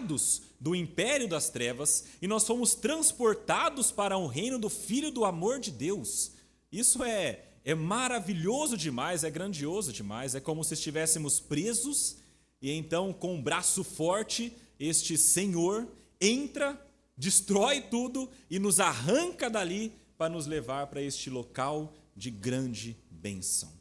tirados do império das trevas e nós fomos transportados para o reino do Filho do amor de Deus. Isso é maravilhoso demais, é grandioso demais, é como se estivéssemos presos e então com um braço forte este Senhor entra, destrói tudo e nos arranca dali para nos levar para este local de grande bênção.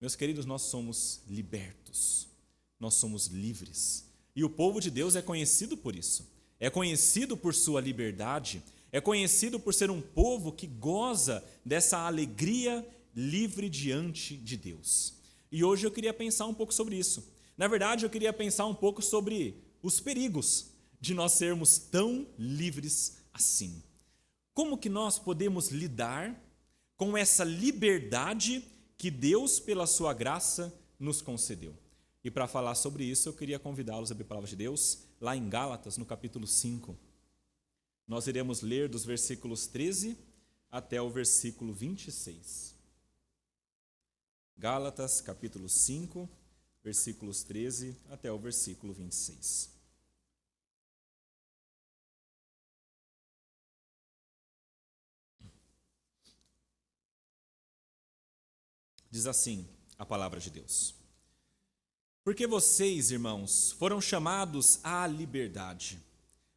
Meus queridos, nós somos libertos, nós somos livres. E o povo de Deus é conhecido por isso. É conhecido por sua liberdade, é conhecido por ser um povo que goza dessa alegria livre diante de Deus. E hoje eu queria pensar um pouco sobre isso. Na verdade, eu queria pensar um pouco sobre os perigos de nós sermos tão livres assim. Como que nós podemos lidar com essa liberdade que Deus, pela sua graça, nos concedeu? E para falar sobre isso, eu queria convidá-los a abrir a palavra de Deus, lá em Gálatas, no capítulo 5. Nós iremos ler dos versículos 13 até o versículo 26. Gálatas, capítulo 5, versículos 13 até o versículo 26. Diz assim a palavra de Deus: Porque vocês, irmãos, foram chamados à liberdade,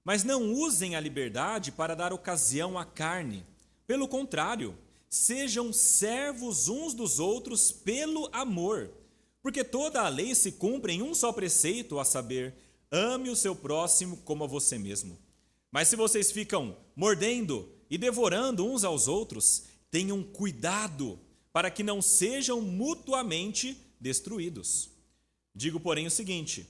mas não usem a liberdade para dar ocasião à carne. Pelo contrário, sejam servos uns dos outros pelo amor, porque toda a lei se cumpre em um só preceito, a saber, ame o seu próximo como a você mesmo. Mas se vocês ficam mordendo e devorando uns aos outros, tenham cuidado para que não sejam mutuamente destruídos. Digo, porém, o seguinte: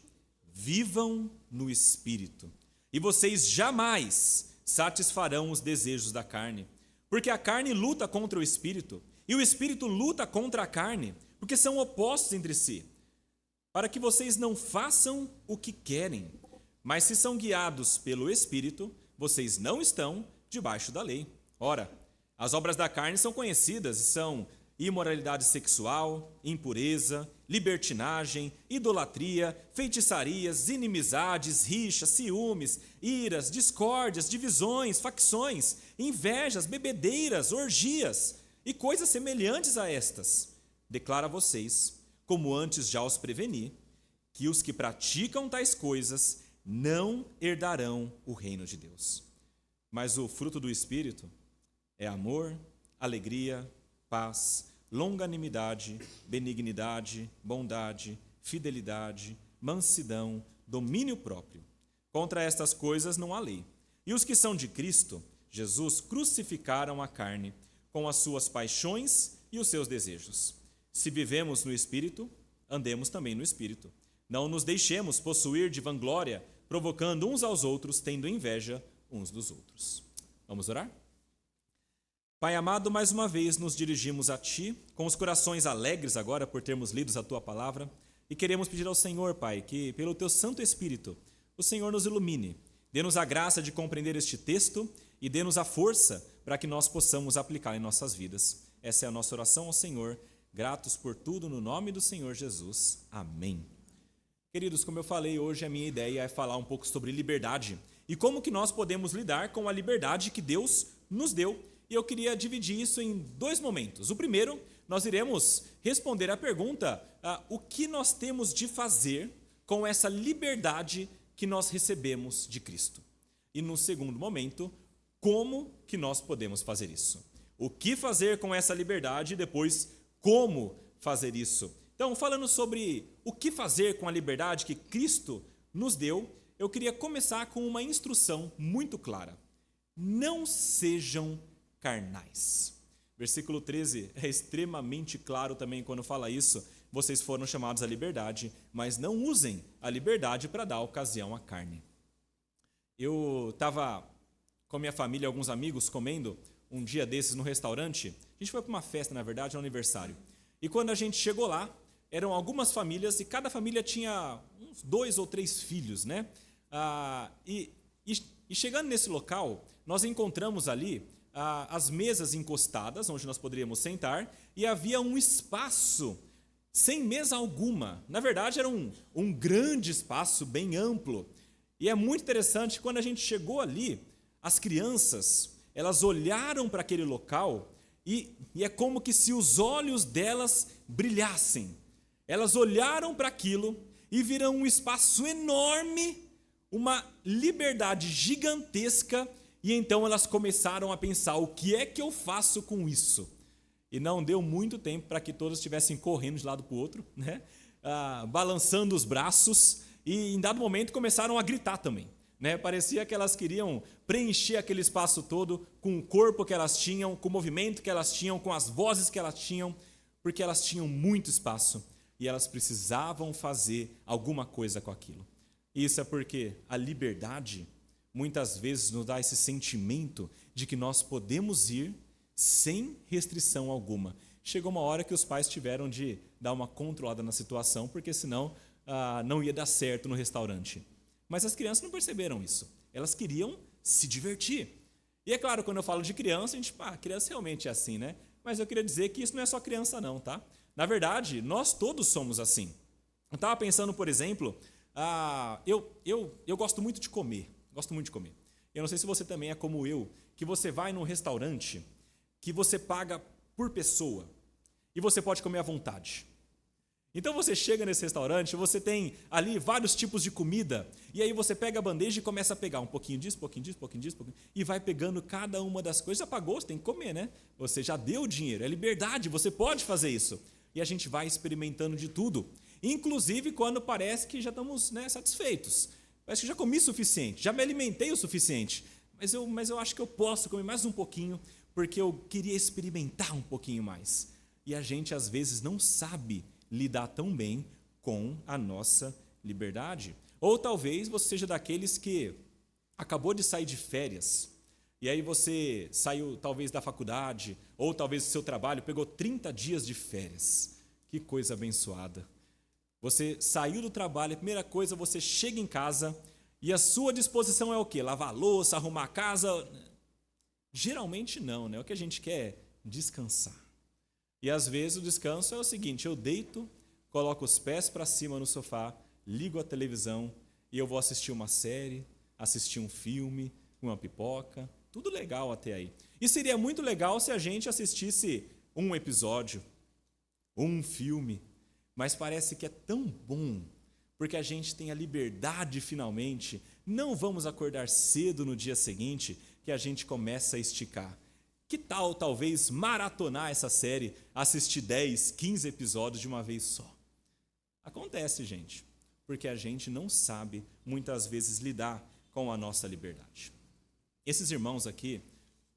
vivam no Espírito, e vocês jamais satisfarão os desejos da carne, porque a carne luta contra o Espírito, e o Espírito luta contra a carne, porque são opostos entre si, para que vocês não façam o que querem. Mas se são guiados pelo Espírito, vocês não estão debaixo da lei. Ora, as obras da carne são conhecidas e são imoralidade sexual, impureza, libertinagem, idolatria, feitiçarias, inimizades, rixas, ciúmes, iras, discórdias, divisões, facções, invejas, bebedeiras, orgias e coisas semelhantes a estas. Declaro a vocês, como antes já os preveni, que os que praticam tais coisas não herdarão o reino de Deus. Mas o fruto do Espírito é amor, alegria, paz, longanimidade, benignidade, bondade, fidelidade, mansidão, domínio próprio. Contra estas coisas não há lei. E os que são de Cristo, Jesus, crucificaram a carne com as suas paixões e os seus desejos. Se vivemos no Espírito, andemos também no Espírito. Não nos deixemos possuir de vanglória, provocando uns aos outros, tendo inveja uns dos outros. Vamos orar? Pai amado, mais uma vez nos dirigimos a Ti, com os corações alegres agora por termos lido a Tua palavra, e queremos pedir ao Senhor, Pai, que pelo Teu Santo Espírito, o Senhor nos ilumine, dê-nos a graça de compreender este texto e dê-nos a força para que nós possamos aplicar em nossas vidas. Essa é a nossa oração ao Senhor, gratos por tudo no nome do Senhor Jesus. Amém. Queridos, como eu falei, hoje a minha ideia é falar um pouco sobre liberdade e como que nós podemos lidar com a liberdade que Deus nos deu. E eu queria dividir isso em dois momentos. O primeiro, nós iremos responder à pergunta, o que nós temos de fazer com essa liberdade que nós recebemos de Cristo. E no segundo momento, como que nós podemos fazer isso. O que fazer com essa liberdade e depois como fazer isso. Então, falando sobre o que fazer com a liberdade que Cristo nos deu, eu queria começar com uma instrução muito clara. Não sejam carnais. Versículo 13 é extremamente claro também quando fala isso. Vocês foram chamados à liberdade, mas não usem a liberdade para dar ocasião à carne. Eu estava com minha família, alguns amigos, comendo um dia desses no restaurante. A gente foi para uma festa, na verdade, um aniversário. E quando a gente chegou lá, eram algumas famílias e cada família tinha uns 2 ou 3 filhos, né? E chegando nesse local, nós encontramos ali as mesas encostadas, onde nós poderíamos sentar, e havia um espaço sem mesa alguma. Na verdade, era um grande espaço, bem amplo. E é muito interessante, quando a gente chegou ali, as crianças, elas olharam para aquele local e é como que se os olhos delas brilhassem. Elas olharam para aquilo e viram um espaço enorme, uma liberdade gigantesca, e então elas começaram a pensar: o que é que eu faço com isso? E não deu muito tempo para que todas estivessem correndo de lado para o outro, né? Balançando os braços, e em dado momento começaram a gritar também, né? Parecia que elas queriam preencher aquele espaço todo com o corpo que elas tinham, com o movimento que elas tinham, com as vozes que elas tinham, porque elas tinham muito espaço e elas precisavam fazer alguma coisa com aquilo. Isso é porque a liberdade muitas vezes nos dá esse sentimento de que nós podemos ir sem restrição alguma. Chegou uma hora que os pais tiveram de dar uma controlada na situação, porque senão não ia dar certo no restaurante. Mas as crianças não perceberam isso. Elas queriam se divertir. E é claro, quando eu falo de criança, a gente, criança realmente é assim, né? Mas eu queria dizer que isso não é só criança não, tá? Na verdade, nós todos somos assim. Eu estava pensando, por exemplo, eu gosto muito de comer. Gosto muito de comer. Eu não sei se você também é como eu, que você vai num restaurante que você paga por pessoa e você pode comer à vontade. Então você chega nesse restaurante, você tem ali vários tipos de comida, e aí você pega a bandeja e começa a pegar um pouquinho disso, pouquinho disso, pouquinho disso, pouquinho, e vai pegando cada uma das coisas. Já pagou, você tem que comer, né? Você já deu o dinheiro, é liberdade, você pode fazer isso. E a gente vai experimentando de tudo, inclusive quando parece que já estamos, né, satisfeitos. Parece que já comi o suficiente, já me alimentei o suficiente, mas eu acho que eu posso comer mais um pouquinho, porque eu queria experimentar um pouquinho mais. E a gente às vezes não sabe lidar tão bem com a nossa liberdade. Ou talvez você seja daqueles que acabou de sair de férias, e aí você saiu talvez da faculdade, ou talvez do seu trabalho, pegou 30 dias de férias. Que coisa abençoada. Você saiu do trabalho, a primeira coisa, você chega em casa, e a sua disposição é o quê? Lavar a louça, arrumar a casa? Geralmente não, né? O que a gente quer é descansar. E às vezes o descanso é o seguinte: eu deito, coloco os pés para cima no sofá, ligo a televisão e eu vou assistir uma série, assistir um filme, uma pipoca, tudo legal até aí. E seria muito legal se a gente assistisse um episódio, um filme, mas parece que é tão bom, porque a gente tem a liberdade finalmente, não vamos acordar cedo no dia seguinte, que a gente começa a esticar. Que tal, talvez, maratonar essa série, assistir 10, 15 episódios de uma vez só? Acontece, gente, porque a gente não sabe, muitas vezes, lidar com a nossa liberdade. Esses irmãos aqui,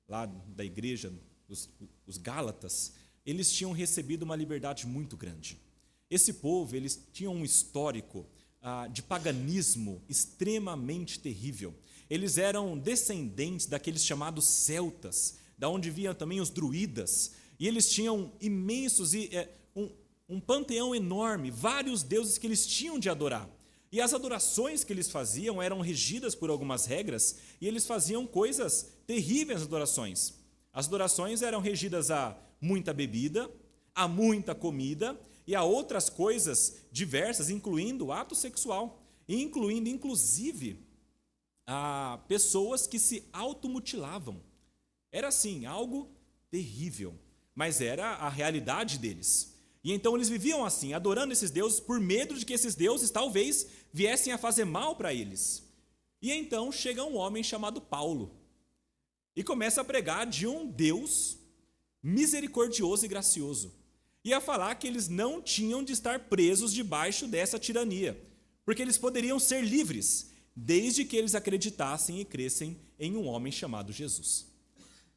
lá da igreja, os Gálatas, eles tinham recebido uma liberdade muito grande. Esse povo, eles tinham um histórico de paganismo extremamente terrível. Eles eram descendentes daqueles chamados celtas, da onde vinham também os druidas, e eles tinham imensos, um panteão enorme, vários deuses que eles tinham de adorar. E as adorações que eles faziam eram regidas por algumas regras, e eles faziam coisas terríveis nas adorações. As adorações eram regidas a muita bebida, a muita comida, e a outras coisas diversas, incluindo o ato sexual, e incluindo, inclusive, a pessoas que se automutilavam. Era assim, algo terrível, mas era a realidade deles. E então eles viviam assim, adorando esses deuses, por medo de que esses deuses talvez viessem a fazer mal para eles. E então chega um homem chamado Paulo e começa a pregar de um Deus misericordioso e gracioso, e a falar que eles não tinham de estar presos debaixo dessa tirania, porque eles poderiam ser livres, desde que eles acreditassem e crescem em um homem chamado Jesus.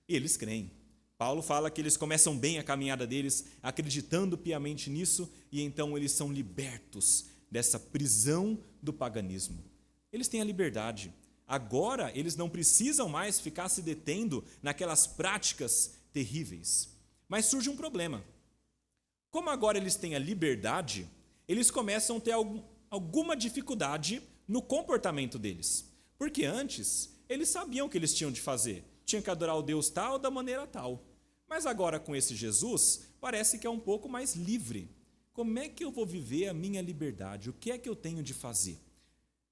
E eles creem. Paulo fala que eles começam bem a caminhada deles, acreditando piamente nisso, e então eles são libertos dessa prisão do paganismo. Eles têm a liberdade. Agora eles não precisam mais ficar se detendo naquelas práticas terríveis. Mas surge um problema. Como agora eles têm a liberdade, eles começam a ter alguma dificuldade no comportamento deles. Porque antes, eles sabiam o que eles tinham de fazer. Tinham que adorar o Deus tal da maneira tal. Mas agora com esse Jesus, parece que é um pouco mais livre. Como é que eu vou viver a minha liberdade? O que é que eu tenho de fazer?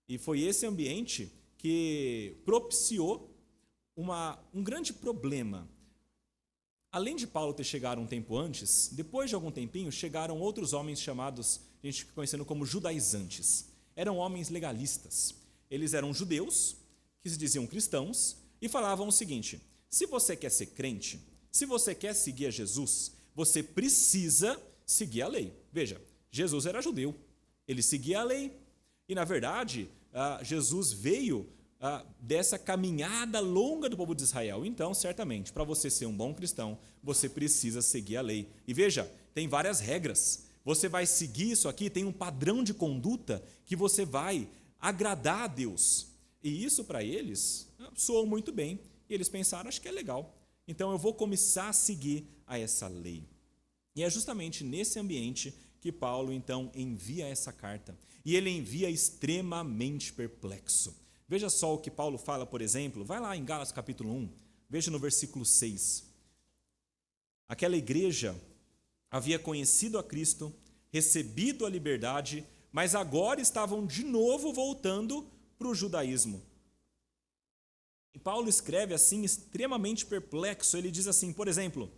E foi esse ambiente que propiciou um grande problema. Além de Paulo ter chegado um tempo antes, depois de algum tempinho, chegaram outros homens chamados, a gente conhecendo como judaizantes. Eram homens legalistas. Eles eram judeus, que se diziam cristãos, e falavam o seguinte: se você quer ser crente, se você quer seguir a Jesus, você precisa seguir a lei. Veja, Jesus era judeu, ele seguia a lei. E, na verdade, Jesus veio dessa caminhada longa do povo de Israel. Então, certamente, para você ser um bom cristão, você precisa seguir a lei. E veja, tem várias regras. Você vai seguir isso aqui, tem um padrão de conduta que você vai agradar a Deus. E isso, para eles, soou muito bem. E eles pensaram, acho que é legal. Então, eu vou começar a seguir a essa lei. E é justamente nesse ambiente que Paulo, então, envia essa carta. E ele envia extremamente perplexo. Veja só o que Paulo fala, por exemplo, vai lá em Gálatas capítulo 1, veja no versículo 6. Aquela igreja havia conhecido a Cristo, recebido a liberdade, mas agora estavam de novo voltando para o judaísmo. E Paulo escreve assim, extremamente perplexo. Ele diz assim, por exemplo: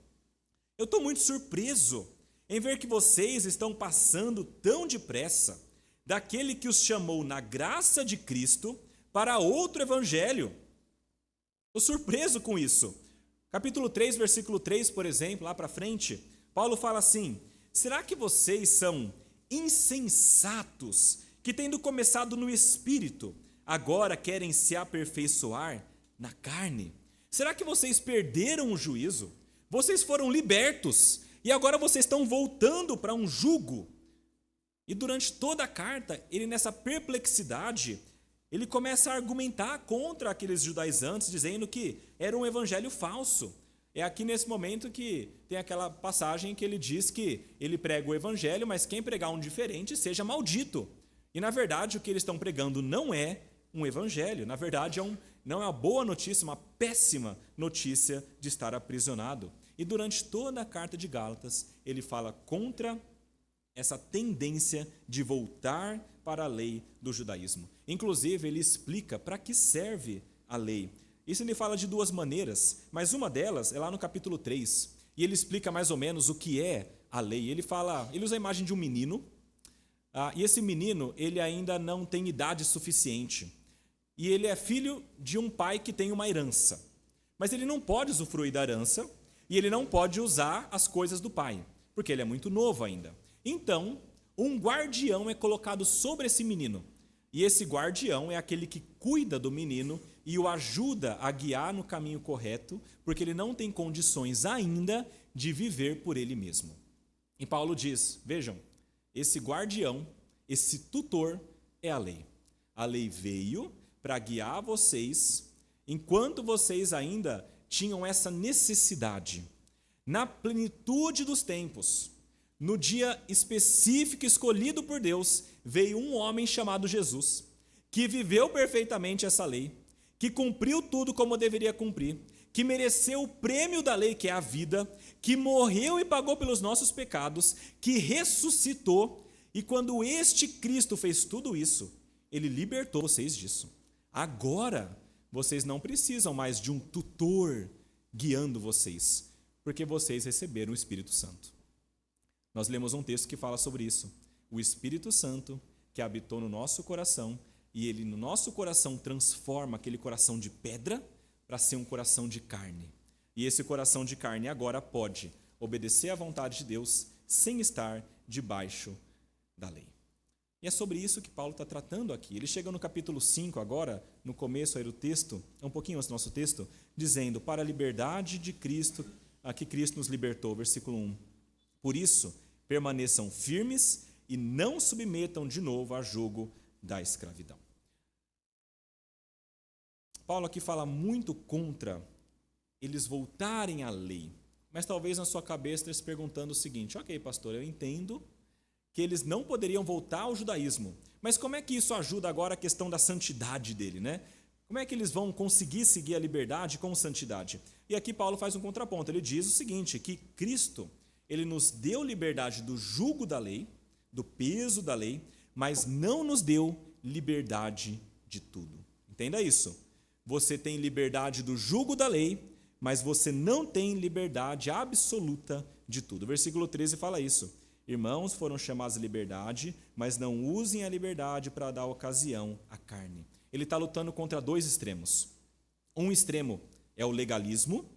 eu estou muito surpreso em ver que vocês estão passando tão depressa daquele que os chamou na graça de Cristo para outro evangelho. Estou surpreso com isso. Capítulo 3, versículo 3, por exemplo, lá para frente, Paulo fala assim: será que vocês são insensatos, que tendo começado no Espírito, agora querem se aperfeiçoar na carne? Será que vocês perderam o juízo? Vocês foram libertos e agora vocês estão voltando para um jugo. E durante toda a carta, ele nessa perplexidade, ele começa a argumentar contra aqueles judaizantes, dizendo que era um evangelho falso. É aqui nesse momento que tem aquela passagem que ele diz que ele prega o evangelho, mas quem pregar um diferente seja maldito. E na verdade o que eles estão pregando não é um evangelho, na verdade não é uma boa notícia, uma péssima notícia de estar aprisionado. E durante toda a carta de Gálatas, ele fala contra essa tendência de voltar para a lei do judaísmo. Inclusive, ele explica para que serve a lei. Isso ele fala de duas maneiras, mas uma delas é lá no capítulo 3, e ele explica mais ou menos o que é a lei. Ele usa a imagem de um menino, e esse menino ele ainda não tem idade suficiente, e ele é filho de um pai que tem uma herança, mas ele não pode usufruir da herança, e ele não pode usar as coisas do pai, porque ele é muito novo ainda. Então, um guardião é colocado sobre esse menino. E esse guardião é aquele que cuida do menino e o ajuda a guiar no caminho correto, porque ele não tem condições ainda de viver por ele mesmo. E Paulo diz, vejam, esse guardião, esse tutor é a lei. A lei veio para guiar vocês enquanto vocês ainda tinham essa necessidade. Na plenitude dos tempos, no dia específico escolhido por Deus, veio um homem chamado Jesus, que viveu perfeitamente essa lei, que cumpriu tudo como deveria cumprir, que mereceu o prêmio da lei, que é a vida, que morreu e pagou pelos nossos pecados, que ressuscitou, e quando este Cristo fez tudo isso, ele libertou vocês disso. Agora, vocês não precisam mais de um tutor guiando vocês, porque vocês receberam o Espírito Santo. Nós lemos um texto que fala sobre isso. O Espírito Santo que habitou no nosso coração, e ele no nosso coração transforma aquele coração de pedra para ser um coração de carne. E esse coração de carne agora pode obedecer à vontade de Deus sem estar debaixo da lei. E é sobre isso que Paulo está tratando aqui. Ele chega no capítulo 5 agora, no começo aí do texto, um pouquinho antes do nosso texto, dizendo, para a liberdade de Cristo, a que Cristo nos libertou, versículo 1. Por isso, permaneçam firmes e não submetam de novo a jugo da escravidão. Paulo aqui fala muito contra eles voltarem à lei. Mas talvez na sua cabeça esteja se perguntando o seguinte: ok, pastor, eu entendo que eles não poderiam voltar ao judaísmo, mas como é que isso ajuda agora a questão da santidade dele, né? Como é que eles vão conseguir seguir a liberdade com santidade? E aqui Paulo faz um contraponto. Ele diz o seguinte, que Cristo, ele nos deu liberdade do jugo da lei, do peso da lei, mas não nos deu liberdade de tudo. Entenda isso. Você tem liberdade do jugo da lei, mas você não tem liberdade absoluta de tudo. O versículo 13 fala isso. Irmãos, foram chamados à liberdade, mas não usem a liberdade para dar ocasião à carne. Ele está lutando contra dois extremos. Um extremo é o legalismo,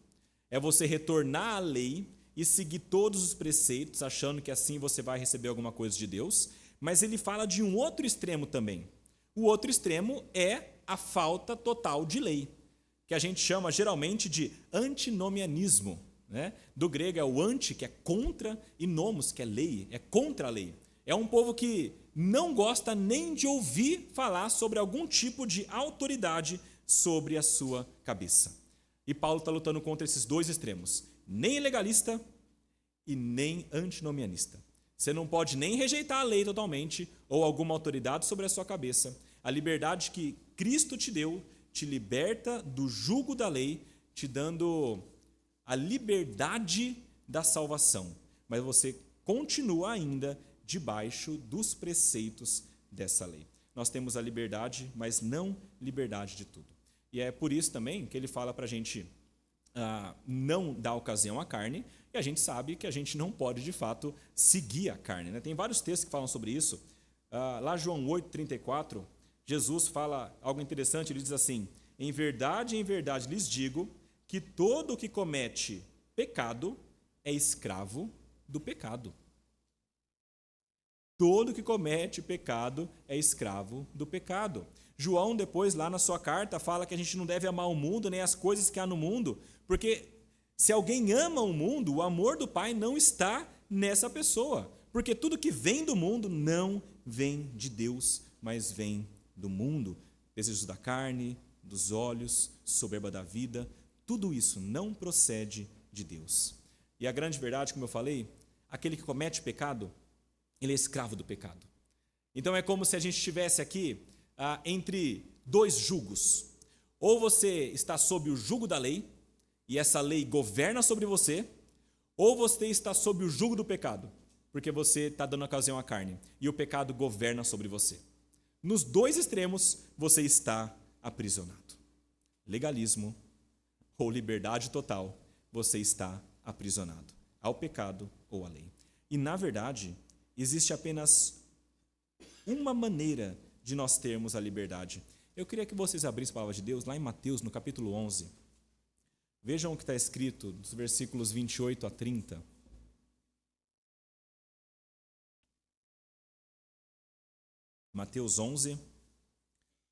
é você retornar à lei e seguir todos os preceitos, achando que assim você vai receber alguma coisa de Deus. Mas ele fala de um outro extremo também. O outro extremo é a falta total de lei, que a gente chama geralmente de antinomianismo. Do grego é o anti, que é contra, e nomos, que é lei, é contra a lei. É um povo que não gosta nem de ouvir falar sobre algum tipo de autoridade sobre a sua cabeça. E Paulo está lutando contra esses dois extremos, nem legalista e nem antinomianista. Você não pode nem rejeitar a lei totalmente ou alguma autoridade sobre a sua cabeça. A liberdade que Cristo te deu te liberta do jugo da lei, te dando a liberdade da salvação, mas você continua ainda debaixo dos preceitos dessa lei. Nós temos a liberdade, mas não liberdade de tudo. E é por isso também que ele fala para a gente não dar ocasião à carne, e a gente sabe que a gente não pode, de fato, seguir a carne. Tem vários textos que falam sobre isso. Lá João 8,34, Jesus fala algo interessante, ele diz assim: em verdade lhes digo que todo o que comete pecado é escravo do pecado. Todo o que comete pecado é escravo do pecado. João, depois, lá na sua carta, fala que a gente não deve amar o mundo, nem as coisas que há no mundo, porque se alguém ama o mundo, o amor do Pai não está nessa pessoa. Porque tudo que vem do mundo não vem de Deus, mas vem do mundo. Desejos da carne, dos olhos, soberba da vida, tudo isso não procede de Deus. E a grande verdade, como eu falei, aquele que comete pecado, ele é escravo do pecado. Então é como se a gente estivesse aqui entre dois jugos. Ou você está sob o jugo da lei, e essa lei governa sobre você, ou você está sob o jugo do pecado, porque você está dando ocasião à carne, e o pecado governa sobre você. Nos dois extremos, você está aprisionado. Legalismo ou liberdade total, você está aprisionado ao pecado ou à lei. E, na verdade, existe apenas uma maneira de nós termos a liberdade. Eu queria que vocês abrissem a palavra de Deus lá em Mateus, no capítulo 11. Vejam o que está escrito, dos versículos 28 a 30. Mateus 11,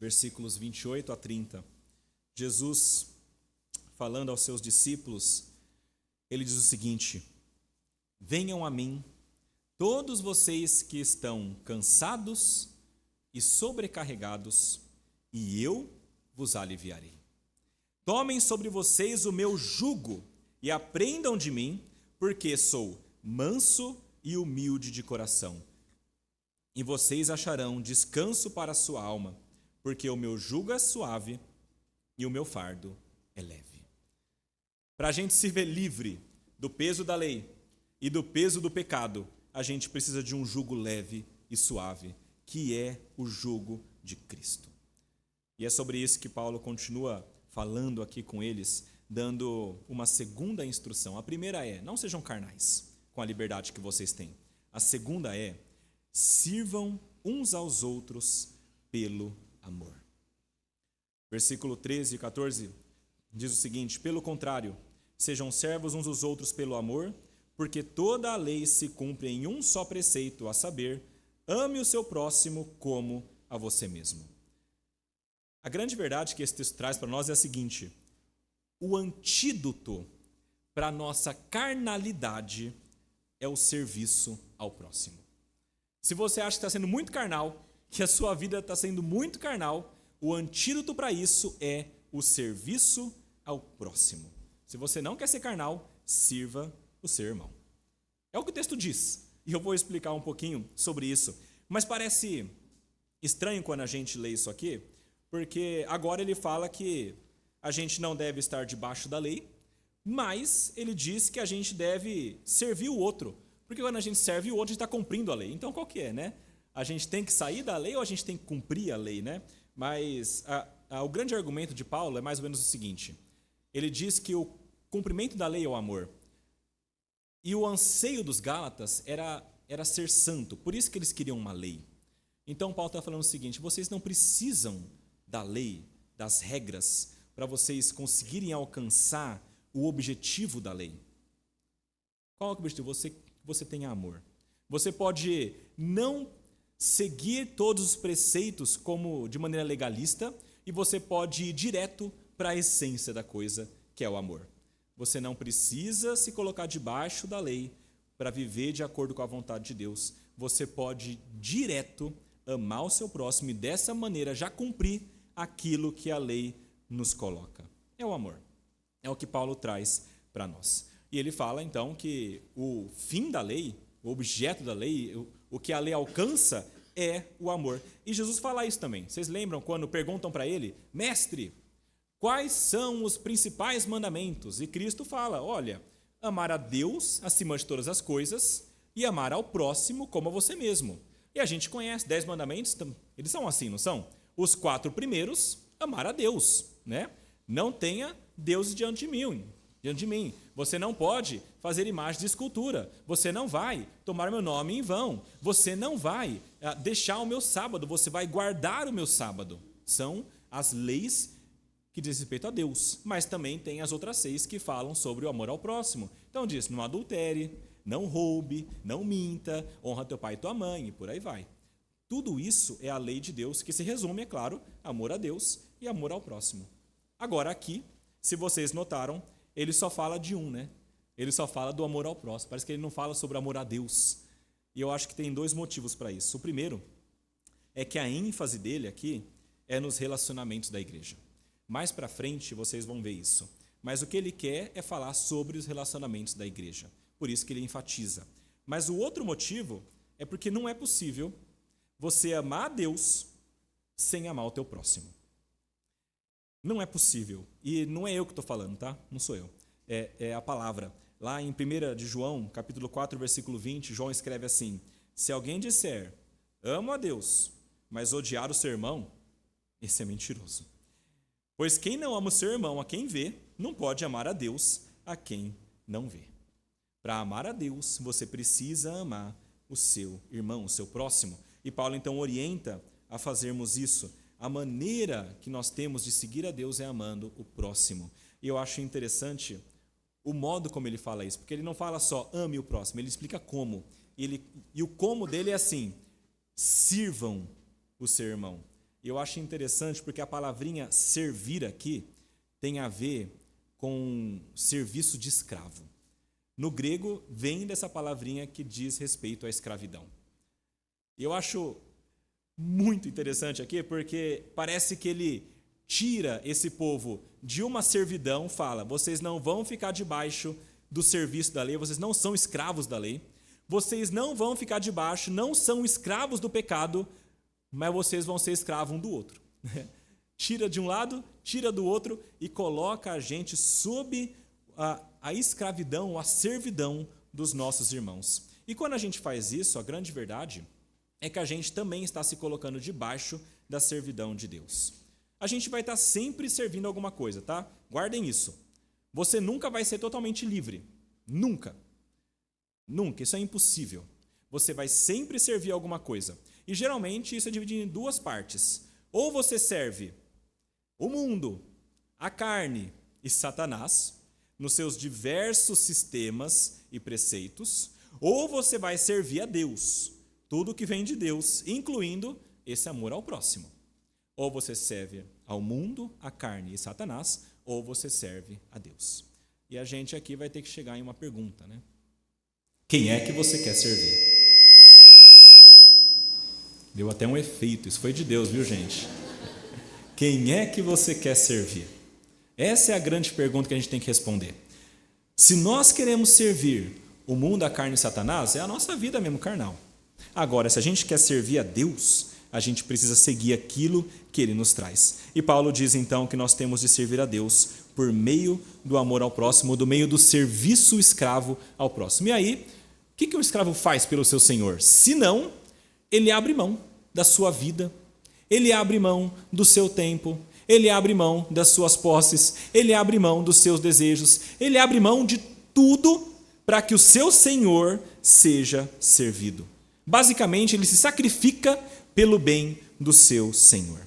versículos 28 a 30. Jesus, falando aos seus discípulos, ele diz o seguinte: venham a mim, todos vocês que estão cansados e sobrecarregados, e eu vos aliviarei. Tomem sobre vocês o meu jugo e aprendam de mim, porque sou manso e humilde de coração. E vocês acharão descanso para a sua alma, porque o meu jugo é suave e o meu fardo é leve. Para a gente se ver livre do peso da lei e do peso do pecado, a gente precisa de um jugo leve e suave, que é o jugo de Cristo. E é sobre isso que Paulo continua falando aqui com eles, dando uma segunda instrução. A primeira é: não sejam carnais com a liberdade que vocês têm. A segunda é: sirvam uns aos outros pelo amor. Versículo 13 e 14 diz o seguinte: pelo contrário, sejam servos uns dos outros pelo amor, porque toda a lei se cumpre em um só preceito, a saber, ame o seu próximo como a você mesmo. A grande verdade que esse texto traz para nós é a seguinte: o antídoto para a nossa carnalidade é o serviço ao próximo. Se você acha que está sendo muito carnal, que a sua vida está sendo muito carnal, o antídoto para isso é o serviço ao próximo. Se você não quer ser carnal, sirva o seu irmão. É o que o texto diz, e eu vou explicar um pouquinho sobre isso. Mas parece estranho quando a gente lê isso aqui, porque agora ele fala que a gente não deve estar debaixo da lei, mas ele diz que a gente deve servir o outro. Porque quando a gente serve o outro, a gente está cumprindo a lei. Então, qual que é, né? a gente tem que sair da lei ou a gente tem que cumprir a lei, né? Mas o grande argumento de Paulo é mais ou menos o seguinte: ele diz que o cumprimento da lei é o amor. E o anseio dos Gálatas era ser santo, por isso que eles queriam uma lei. Então Paulo está falando o seguinte: vocês não precisam da lei, das regras, para vocês conseguirem alcançar o objetivo da lei. Qual é o objetivo? Você tenha amor. Você pode não seguir todos os preceitos como de maneira legalista e você pode ir direto para a essência da coisa, que é o amor. Você não precisa se colocar debaixo da lei para viver de acordo com a vontade de Deus. Você pode direto amar o seu próximo e dessa maneira já cumprir aquilo que a lei nos coloca. É o amor. É o que Paulo traz para nós. E ele fala então que o fim da lei, o objeto da lei, o que a lei alcança é o amor. E Jesus fala isso também. Vocês lembram quando perguntam para ele: mestre, quais são os principais mandamentos? E Cristo fala: olha, amar a Deus acima de todas as coisas e amar ao próximo como a você mesmo. E a gente conhece 10 mandamentos, eles são assim, não são? Os 4 primeiros, amar a Deus, né? Não tenha deuses diante de mim. Você não pode fazer imagem de escultura. Você não vai tomar meu nome em vão. Você não vai deixar o meu sábado. Você vai guardar o meu sábado. São as leis que diz respeito a Deus, mas também tem as outras 6 que falam sobre o amor ao próximo. Então diz: não adultere, não roube, não minta, honra teu pai e tua mãe, e por aí vai. Tudo isso é a lei de Deus, que se resume, é claro, amor a Deus e amor ao próximo. Agora aqui, se vocês notaram, ele só fala de um, né? Ele só fala do amor ao próximo. Parece que ele não fala sobre amor a Deus. E eu acho que tem 2 motivos para isso. O primeiro é que a ênfase dele aqui é nos relacionamentos da igreja. Mais para frente vocês vão ver isso. Mas o que ele quer é falar sobre os relacionamentos da igreja. Por isso que ele enfatiza. Mas o outro motivo é porque não é possível você amar a Deus sem amar o teu próximo. Não é possível. E não é eu que estou falando, tá? Não sou eu. É a palavra. Lá em 1 de João, capítulo 4, versículo 20, João escreve assim: se alguém disser, amo a Deus, mas odiar o seu irmão, esse é mentiroso. Pois quem não ama o seu irmão a quem vê, não pode amar a Deus a quem não vê. Para amar a Deus, você precisa amar o seu irmão, o seu próximo. E Paulo então orienta a fazermos isso. A maneira que nós temos de seguir a Deus é amando o próximo. E eu acho interessante o modo como ele fala isso, porque ele não fala só ame o próximo, ele explica como. E o como dele é assim: sirvam o seu irmão. E eu acho interessante porque a palavrinha servir aqui tem a ver com serviço de escravo. No grego vem dessa palavrinha que diz respeito à escravidão. E eu acho muito interessante aqui, porque parece que ele tira esse povo de uma servidão, fala: vocês não vão ficar debaixo do serviço da lei, vocês não são escravos da lei, vocês não vão ficar debaixo, não são escravos do pecado, mas vocês vão ser escravos um do outro. Tira de um lado, tira do outro e coloca a gente sob a escravidão, a servidão dos nossos irmãos. E quando a gente faz isso, a grande verdade é que a gente também está se colocando debaixo da servidão de Deus. A gente vai estar sempre servindo alguma coisa, tá? Guardem isso. Você nunca vai ser totalmente livre. Nunca. Nunca. Isso é impossível. Você vai sempre servir alguma coisa. E geralmente isso é dividido em 2 partes. Ou você serve o mundo, a carne e Satanás, nos seus diversos sistemas e preceitos, ou você vai servir a Deus, tudo que vem de Deus, incluindo esse amor ao próximo. Ou você serve ao mundo, à carne e Satanás, ou você serve a Deus. E a gente aqui vai ter que chegar em uma pergunta, né? Quem é que você quer servir? Deu até um efeito, isso foi de Deus, viu, gente? Quem é que você quer servir? Essa é a grande pergunta que a gente tem que responder. Se nós queremos servir o mundo, a carne e Satanás, é a nossa vida mesmo carnal. Agora, se a gente quer servir a Deus, a gente precisa seguir aquilo que Ele nos traz. E Paulo diz então que nós temos de servir a Deus por meio do amor ao próximo, do meio do serviço escravo ao próximo. E aí, o que um escravo faz pelo seu senhor? Se não ele abre mão da sua vida, ele abre mão do seu tempo, ele abre mão das suas posses, ele abre mão dos seus desejos, ele abre mão de tudo para que o seu Senhor seja servido. Basicamente, ele se sacrifica pelo bem do seu Senhor.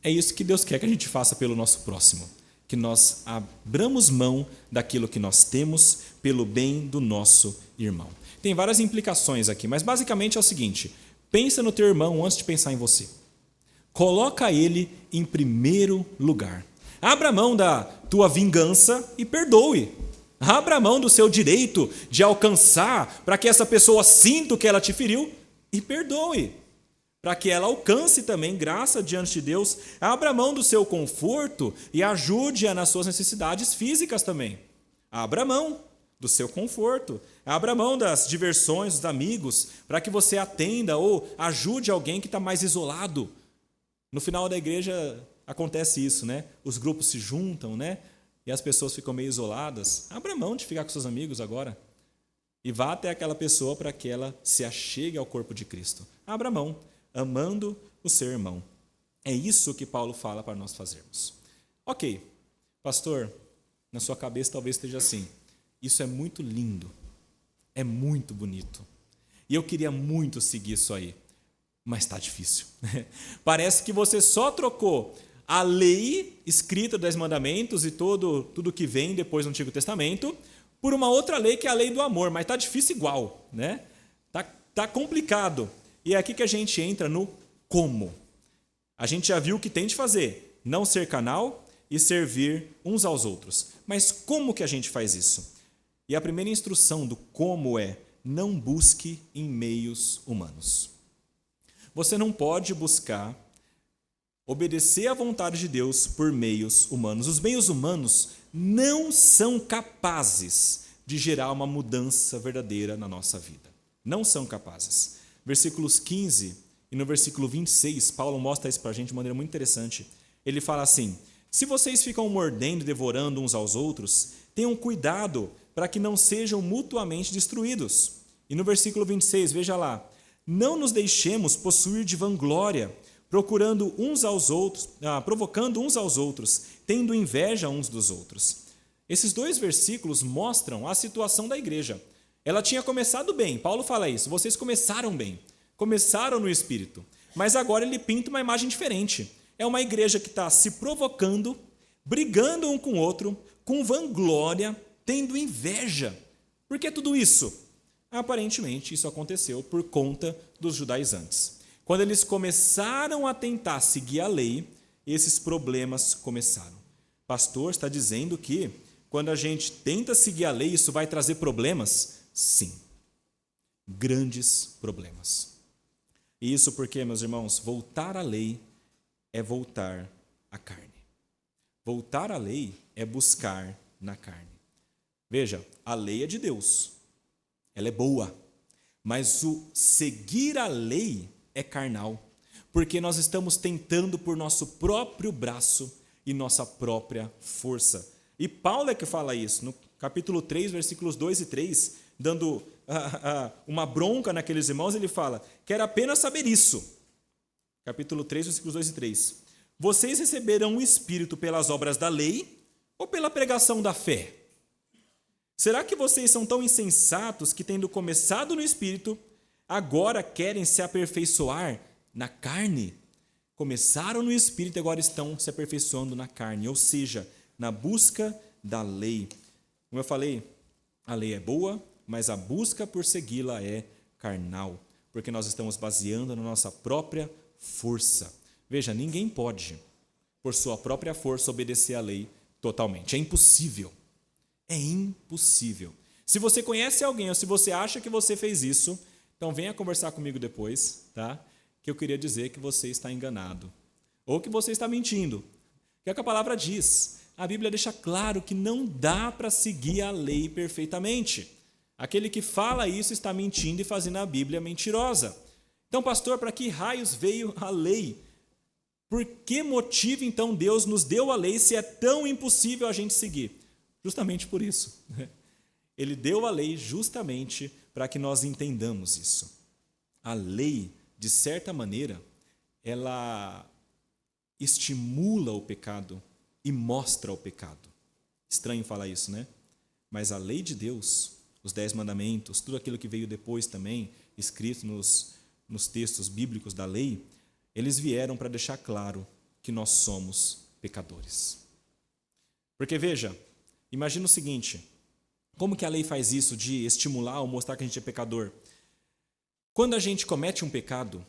É isso que Deus quer que a gente faça pelo nosso próximo, que nós abramos mão daquilo que nós temos pelo bem do nosso irmão. Tem várias implicações aqui, mas basicamente é o seguinte: pensa no teu irmão antes de pensar em você. Coloca ele em primeiro lugar. Abra mão da tua vingança e perdoe. Abra mão do seu direito de alcançar para que essa pessoa sinta o que ela te feriu e perdoe. Para que ela alcance também graça diante de Deus. Abra mão do seu conforto e ajude-a nas suas necessidades físicas também. Abra mão do seu conforto. Abra mão das diversões dos amigos para que você atenda ou ajude alguém que está mais isolado. No final da igreja acontece isso, né? Os grupos se juntam, né? E as pessoas ficam meio isoladas. Abra mão de ficar com seus amigos agora. E vá até aquela pessoa para que ela se achegue ao corpo de Cristo. Abra mão, amando o seu irmão. É isso que Paulo fala para nós fazermos. Ok, pastor, na sua cabeça talvez esteja assim: isso é muito lindo, é muito bonito. E eu queria muito seguir isso aí, mas está difícil. Parece que você só trocou a lei escrita dos 10 mandamentos e tudo que vem depois do Antigo Testamento por uma outra lei que é a lei do amor, mas está difícil igual, né? Tá complicado. E é aqui que a gente entra no como. A gente já viu o que tem de fazer: não ser canal e servir uns aos outros. Mas como que a gente faz isso? E a primeira instrução do como é: não busque em meios humanos. Você não pode buscar obedecer à vontade de Deus por meios humanos. Os meios humanos não são capazes de gerar uma mudança verdadeira na nossa vida. Não são capazes. Versículos 15 e no versículo 26, Paulo mostra isso para a gente de maneira muito interessante. Ele fala assim: se vocês ficam mordendo e devorando uns aos outros, tenham cuidado para que não sejam mutuamente destruídos. E no versículo 26, veja lá: não nos deixemos possuir de vanglória, provocando uns aos outros, tendo inveja uns dos outros. Esses dois versículos mostram a situação da igreja. Ela tinha começado bem, Paulo fala isso: vocês começaram bem, começaram no Espírito, mas agora ele pinta uma imagem diferente. É uma igreja que está se provocando, brigando um com o outro, com vanglória, tendo inveja. Por que tudo isso? Aparentemente, isso aconteceu por conta dos judaizantes. Quando eles começaram a tentar seguir a lei, esses problemas começaram. O pastor está dizendo que quando a gente tenta seguir a lei, isso vai trazer problemas? Sim, grandes problemas. E isso porque, meus irmãos, voltar à lei é voltar à carne. Voltar à lei é buscar na carne. Veja, a lei é de Deus. Ela é boa, mas o seguir a lei é carnal, porque nós estamos tentando por nosso próprio braço e nossa própria força. E Paulo é que fala isso, no capítulo 3, versículos 2 e 3, dando uma bronca naqueles irmãos, ele fala: quero apenas saber isso. Capítulo 3, versículos 2 e 3. Vocês receberão o Espírito pelas obras da lei ou pela pregação da fé? Será que vocês são tão insensatos que, tendo começado no Espírito, agora querem se aperfeiçoar na carne? Começaram no Espírito e agora estão se aperfeiçoando na carne, ou seja, na busca da lei. Como eu falei, a lei é boa, mas a busca por segui-la é carnal, porque nós estamos baseando na nossa própria força. Veja, ninguém pode, por sua própria força, obedecer à lei totalmente. É impossível. É impossível. Se você conhece alguém ou se você acha que você fez isso, então venha conversar comigo depois, tá? Que eu queria dizer que você está enganado. Ou que você está mentindo. Que é o que a palavra diz. A Bíblia deixa claro que não dá para seguir a lei perfeitamente. Aquele que fala isso está mentindo e fazendo a Bíblia mentirosa. Então, pastor, para que raios veio a lei? Por que motivo, então, Deus nos deu a lei se é tão impossível a gente seguir? Justamente por isso. Ele deu a lei justamente para que nós entendamos isso. a lei, de certa maneira, ela estimula o pecado e mostra o pecado. Estranho falar isso, né? Mas a lei de Deus, os 10 mandamentos, tudo aquilo que veio depois também, escrito nos textos bíblicos da lei, eles vieram para deixar claro que nós somos pecadores. Porque veja, imagina o seguinte, como que a lei faz isso de estimular ou mostrar que a gente é pecador? Quando a gente comete um pecado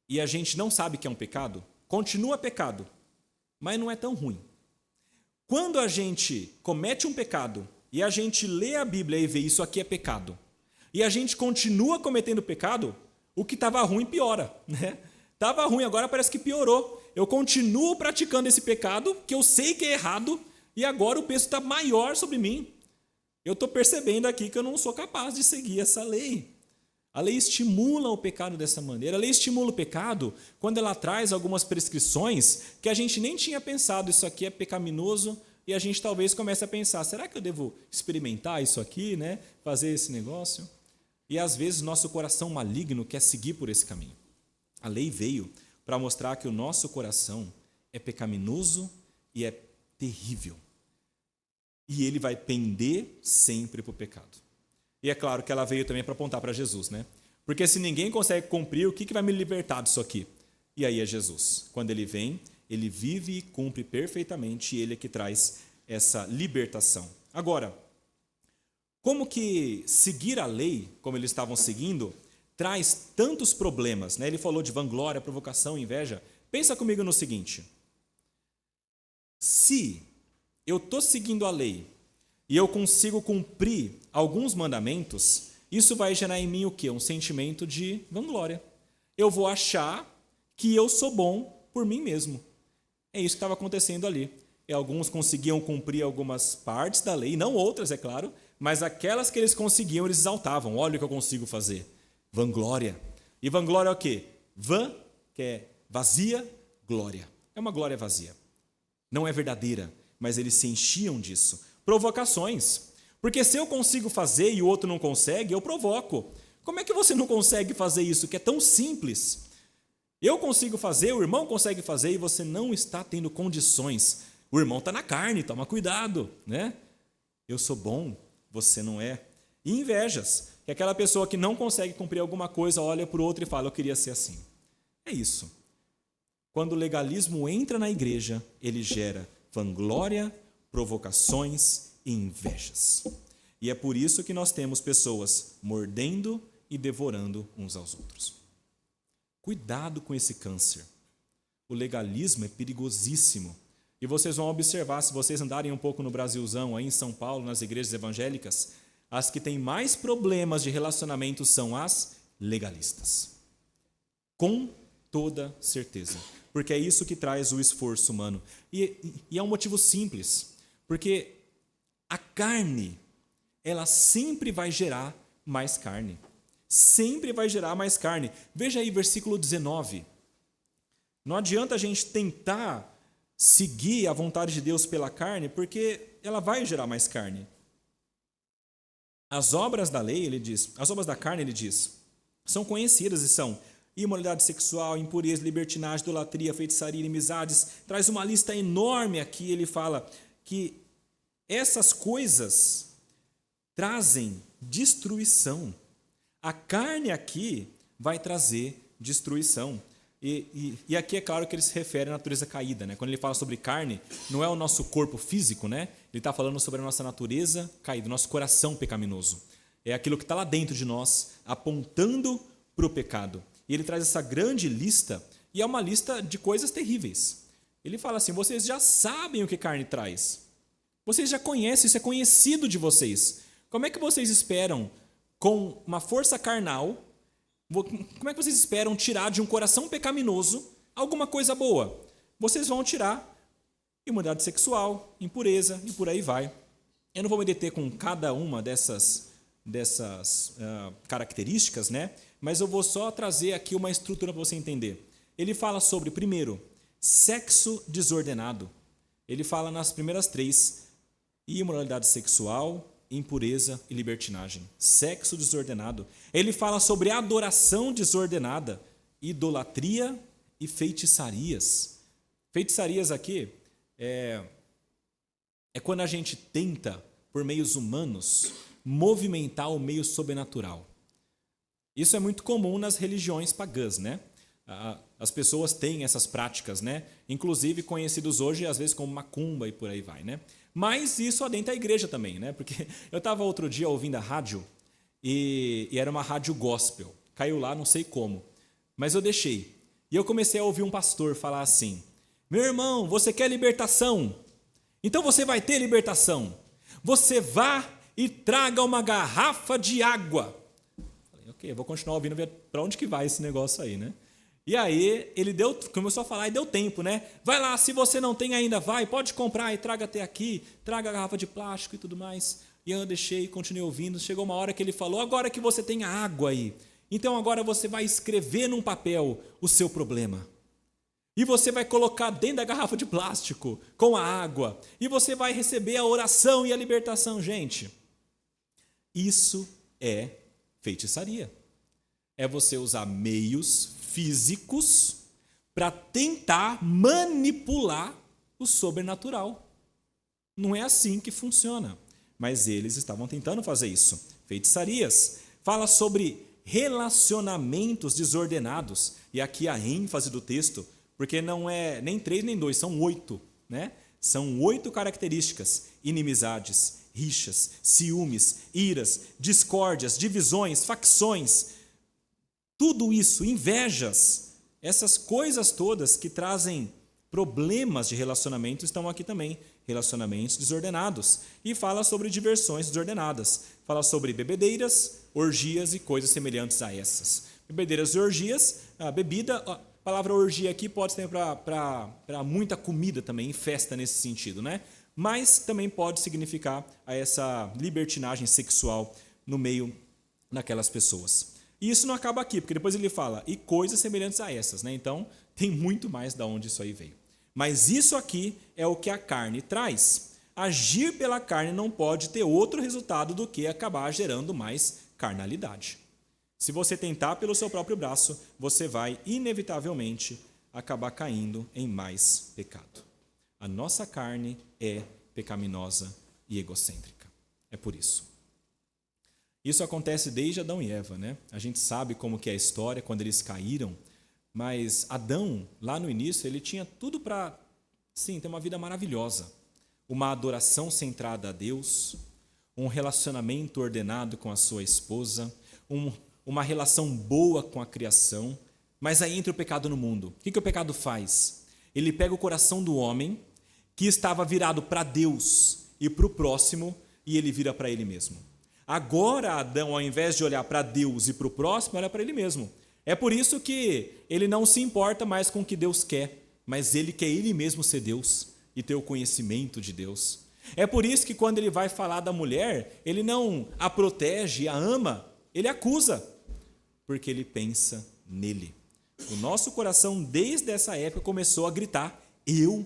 e a gente não sabe que é um pecado, continua pecado, mas não é tão ruim. Quando a gente comete um pecado e a gente lê a Bíblia e vê isso aqui é pecado, e a gente continua cometendo pecado, o que estava ruim piora, né? Estava ruim, agora parece que piorou. Eu continuo praticando esse pecado, que eu sei que é errado, e agora o peso está maior sobre mim. Eu estou percebendo aqui que eu não sou capaz de seguir essa lei. A lei estimula o pecado dessa maneira. A lei estimula o pecado quando ela traz algumas prescrições que a gente nem tinha pensado, isso aqui é pecaminoso, e a gente talvez comece a pensar, será que eu devo experimentar isso aqui, né? Fazer esse negócio? E às vezes nosso coração maligno quer seguir por esse caminho. A lei veio para mostrar que o nosso coração é pecaminoso e é terrível. E ele vai pender sempre para o pecado. E é claro que ela veio também para apontar para Jesus, né? Porque se ninguém consegue cumprir, o que vai me libertar disso aqui? E aí é Jesus. Quando ele vem, ele vive e cumpre perfeitamente, e ele é que traz essa libertação. Agora, como que seguir a lei, como eles estavam seguindo, traz tantos problemas, né? Ele falou de vanglória, provocação, inveja. Pensa comigo no seguinte: se eu estou seguindo a lei e eu consigo cumprir alguns mandamentos, isso vai gerar em mim o quê? Um sentimento de vanglória. Eu vou achar que eu sou bom por mim mesmo. É isso que estava acontecendo ali. E alguns conseguiam cumprir algumas partes da lei, não outras, é claro, mas aquelas que eles conseguiam, eles exaltavam. Olha o que eu consigo fazer. Vanglória. E vanglória é o quê? Van, que é vazia, glória. É uma glória vazia. Não é verdadeira, mas eles se enchiam disso. Provocações. Porque se eu consigo fazer e o outro não consegue, eu provoco. Como é que você não consegue fazer isso, que é tão simples? Eu consigo fazer, o irmão consegue fazer e você não está tendo condições. O irmão está na carne, toma cuidado, né? Eu sou bom, você não é. E invejas, que é aquela pessoa que não consegue cumprir alguma coisa, olha para o outro e fala, eu queria ser assim. É isso. Quando o legalismo entra na igreja, ele gera vanglória, provocações e invejas. E é por isso que nós temos pessoas mordendo e devorando uns aos outros. Cuidado com esse câncer. O legalismo é perigosíssimo. E vocês vão observar, se vocês andarem um pouco no Brasilzão, aí em São Paulo, nas igrejas evangélicas, as que têm mais problemas de relacionamento são as legalistas. Com toda certeza. Porque é isso que traz o esforço humano. E é um motivo simples. Porque a carne, ela sempre vai gerar mais carne. Sempre vai gerar mais carne. Veja aí versículo 19. Não adianta a gente tentar seguir a vontade de Deus pela carne, porque ela vai gerar mais carne. As obras da lei, ele diz, as obras da carne, ele diz, são conhecidas e são imoralidade sexual, impureza, libertinagem, idolatria, feitiçaria, inimizades. Traz uma lista enorme aqui, ele fala que essas coisas trazem destruição. A carne aqui vai trazer destruição. E aqui é claro que ele se refere à natureza caída, né? Quando ele fala sobre carne, não é o nosso corpo físico, né? Ele está falando sobre a nossa natureza caída, nosso coração pecaminoso. É aquilo que está lá dentro de nós, apontando para o pecado. E ele traz essa grande lista, e é uma lista de coisas terríveis. Ele fala assim, vocês já sabem o que carne traz. Vocês já conhecem, isso é conhecido de vocês. Como é que vocês esperam, com uma força carnal, como é que vocês esperam tirar de um coração pecaminoso alguma coisa boa? Vocês vão tirar imoralidade sexual, impureza e por aí vai. Eu não vou me deter com cada uma dessas características, né? Mas eu vou só trazer aqui uma estrutura para você entender. Ele fala sobre, primeiro, sexo desordenado. Ele fala nas primeiras 3, imoralidade sexual, impureza e libertinagem, sexo desordenado. Ele fala sobre adoração desordenada, idolatria e feitiçarias. Feitiçarias aqui é quando a gente tenta, por meios humanos, movimentar o meio sobrenatural. Isso é muito comum nas religiões pagãs, né? As pessoas têm essas práticas, né? Inclusive conhecidos hoje às vezes como macumba e por aí vai, né? Mas isso adentra a igreja também, né? Porque eu estava outro dia ouvindo a rádio e era uma rádio gospel. Caiu lá, não sei como, mas eu deixei. E eu comecei a ouvir um pastor falar assim: meu irmão, você quer libertação? Então você vai ter libertação. Você vá e traga uma garrafa de água. Falei, ok, eu vou continuar ouvindo, ver para onde que vai esse negócio aí, né? E aí ele começou a falar e deu tempo, né? Vai lá, se você não tem ainda, vai, pode comprar e traga até aqui, traga a garrafa de plástico e tudo mais. E eu deixei e continuei ouvindo. Chegou uma hora que ele falou: agora que você tem a água aí, então agora você vai escrever num papel o seu problema. E você vai colocar dentro da garrafa de plástico com a água. E você vai receber a oração e a libertação. Gente, isso é feitiçaria. É você usar meios físicos para tentar manipular o sobrenatural. Não é assim que funciona. Mas eles estavam tentando fazer isso. Feitiçarias. Fala sobre relacionamentos desordenados. E aqui a ênfase do texto, porque não é nem 3 nem 2, são 8, né? São 8 características: inimizades, rixas, ciúmes, iras, discórdias, divisões, facções. Tudo isso, invejas, essas coisas todas que trazem problemas de relacionamento estão aqui também. Relacionamentos desordenados. E fala sobre diversões desordenadas. Fala sobre bebedeiras, orgias e coisas semelhantes a essas. Bebedeiras e orgias, a bebida, a palavra orgia aqui pode ser para muita comida também, festa nesse sentido, né? Mas também pode significar a essa libertinagem sexual no meio daquelas pessoas. E isso não acaba aqui, porque depois ele fala, e coisas semelhantes a essas, né? Então, tem muito mais de onde isso aí veio. Mas isso aqui é o que a carne traz. Agir pela carne não pode ter outro resultado do que acabar gerando mais carnalidade. Se você tentar pelo seu próprio braço, você vai, inevitavelmente, acabar caindo em mais pecado. A nossa carne é pecaminosa e egocêntrica. É por isso. Isso acontece desde Adão e Eva, né? A gente sabe como que é a história, quando eles caíram, mas Adão, lá no início, ele tinha tudo para, sim, ter uma vida maravilhosa. Uma adoração centrada a Deus, um relacionamento ordenado com a sua esposa, uma relação boa com a criação, mas aí entra o pecado no mundo. O que o pecado faz? Ele pega o coração do homem, que estava virado para Deus e para o próximo, e ele vira para ele mesmo. Agora Adão, ao invés de olhar para Deus e para o próximo, olha para ele mesmo. É por isso que ele não se importa mais com o que Deus quer, mas ele quer ele mesmo ser Deus e ter o conhecimento de Deus. É por isso que quando ele vai falar da mulher, ele não a protege, a ama, ele acusa, porque ele pensa nele. O nosso coração, desde essa época, começou a gritar: eu.